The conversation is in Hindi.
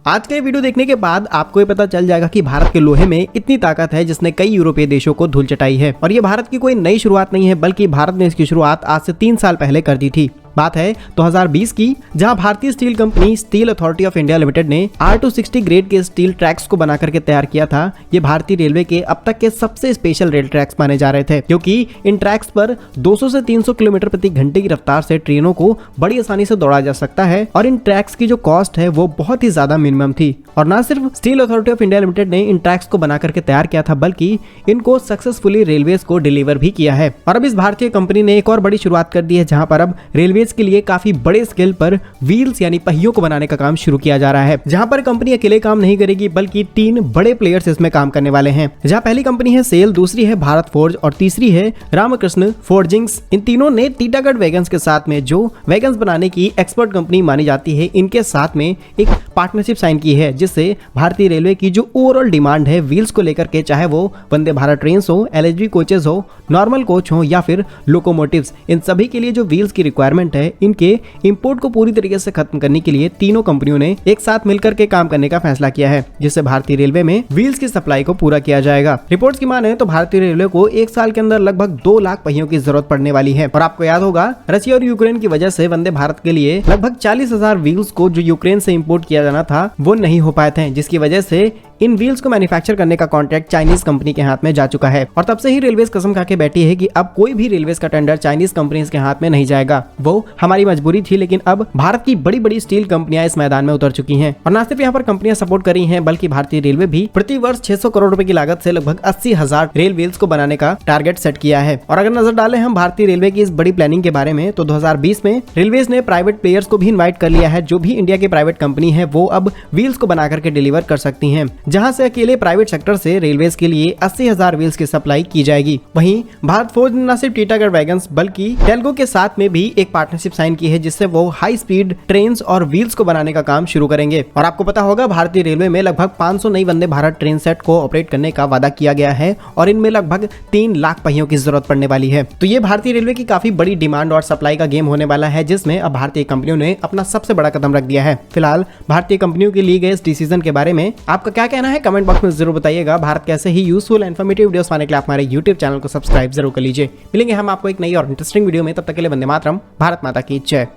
आज का ये वीडियो देखने के बाद आपको ये पता चल जाएगा कि भारत के लोहे में इतनी ताकत है जिसने कई यूरोपीय देशों को धूल चटाई है। और ये भारत की कोई नई शुरुआत नहीं है, बल्कि भारत ने इसकी शुरुआत आज से 3 साल पहले कर दी थी। बात है 2020 की, जहां भारतीय steel company steel authority of India limited ने R260 ग्रेड के स्टील ट्रैक्स को बना करके तैयार किया था। ये भारतीय रेलवे के अब तक के सबसे स्पेशल रेल ट्रैक्स माने जा रहे थे, क्योंकि इन ट्रैक्स पर 200 से 300 किलोमीटर प्रति घंटे की रफ्तार से ट्रेनों को बड़ी आसानी से दौड़ा जा सकता है। और इन ट्रैक्स की जो कॉस्ट है वो बहुत ही ज्यादा मिनिमम थी। और न सिर्फ steel authority of India limited ने इन ट्रैक्स को बना करके तैयार किया था, बल्कि इनको सक्सेसफुली रेलवेज को डिलीवर भी किया है। और अब इस भारतीय कंपनी ने एक और बड़ी शुरुआत कर दी है, जहां पर अब रेलवेज के लिए काफी बड़े स्केल पर व्हील्स यानी पहियों को बनाने का काम शुरू किया जा रहा है, जहां पर कंपनी अकेले काम नहीं करेगी, बल्कि 3 बड़े प्लेयर्स इसमें काम करने वाले हैं। जहां पहली कंपनी है सेल, दूसरी है भारत फोर्ज और तीसरी है रामकृष्ण फोर्जिंग्स। इन तीनों ने टीटागढ़ वैगन्स के साथ में, जो वैगन्स बनाने की एक्सपर्ट कंपनी मानी जाती है, इनके साथ में एक पार्टनरशिप साइन की है, जिससे भारतीय रेलवे की जो ओवरऑल डिमांड है व्हील्स को लेकर के, चाहे वो वंदे भारत ट्रेन हो, LHB कोचेस हो, नॉर्मल कोच हो या फिर लोकोमोटिव्स, इन सभी के लिए जो व्हील्स की रिक्वायरमेंट है, इनके इंपोर्ट को पूरी तरीके से खत्म करने के लिए तीनों कंपनियों ने एक साथ मिलकर के काम करने का फैसला किया है, जिससे भारतीय रेलवे में व्हील्स की सप्लाई को पूरा किया जाएगा। रिपोर्ट्स की माने तो भारतीय रेलवे को 1 साल के अंदर लगभग 2 लाख पहियों की जरूरत पड़ने वाली है। और आपको याद होगा, रशिया और यूक्रेन की वजह से वंदे भारत के लिए लगभग 40,000 व्हील्स को जो यूक्रेन से इंपोर्ट किया जाना था वो नहीं हो पाए थे, जिसकी वजह से इन व्हील्स को मैन्युफैक्चर करने का कॉन्ट्रैक्ट चाइनीज कंपनी के हाथ में जा चुका है। और तब से ही रेलवेज कसम खा के बैठी है कि अब कोई भी रेलवेज का टेंडर चाइनीज कंपनीज के हाथ में नहीं जाएगा। वो हमारी मजबूरी थी, लेकिन अब भारत की बड़ी बड़ी स्टील कंपनियां इस मैदान में उतर चुकी हैं। और न सिर्फ यहाँ पर कंपनियां सपोर्ट कर रही हैं, बल्कि भारतीय रेलवे भी प्रति वर्ष 600 करोड़ रुपए की लागत से लगभग 80,000 रेल व्हील्स को बनाने का टारगेट सेट किया है। और अगर नजर डालें हम भारतीय रेलवे की इस बड़ी प्लानिंग के बारे में, तो 2020 में रेलवेज ने प्राइवेट प्लेयर्स को भी इन्वाइट कर लिया है। जो भी इंडिया की प्राइवेट कंपनी है वो अब व्हील्स को बना करके डिलीवर कर सकती है, जहाँ से अकेले प्राइवेट सेक्टर से रेलवेज के लिए 80,000 व्हील्स की सप्लाई की जाएगी। वहीं भारत फोर्ज ने न सिर्फ टीटागढ़ वैगन्स बल्कि टेल्को के साथ में भी एक पार्टनरशिप साइन की है, जिससे वो हाई स्पीड ट्रेन्स और व्हील्स को बनाने का काम शुरू करेंगे। और आपको पता होगा, भारतीय रेलवे में लगभग 500 नई वंदे भारत ट्रेन सेट को ऑपरेट करने का वादा किया गया है, और इनमें लगभग 3 लाख पहियों की जरूरत पड़ने वाली है। तो ये भारतीय रेलवे की काफी बड़ी डिमांड और सप्लाई का गेम होने वाला है, जिसमें अब भारतीय कंपनियों ने अपना सबसे बड़ा कदम रख दिया है। फिलहाल भारतीय कंपनियों के लिए गए इस डिसीजन के बारे में आपका क्या कहना है, कमेंट बॉक्स में जरूर बताइएगा। भारत कैसे ही यूजफुल एंड इन्फॉर्मेटिव वीडियोस पाने के लिए आप हमारे YouTube चैनल को सब्सक्राइब जरूर कर लीजिए। मिलेंगे हम आपको एक नई और इंटरेस्टिंग वीडियो में, तब तक के लिए वंदे मातरम, भारत माता की जय।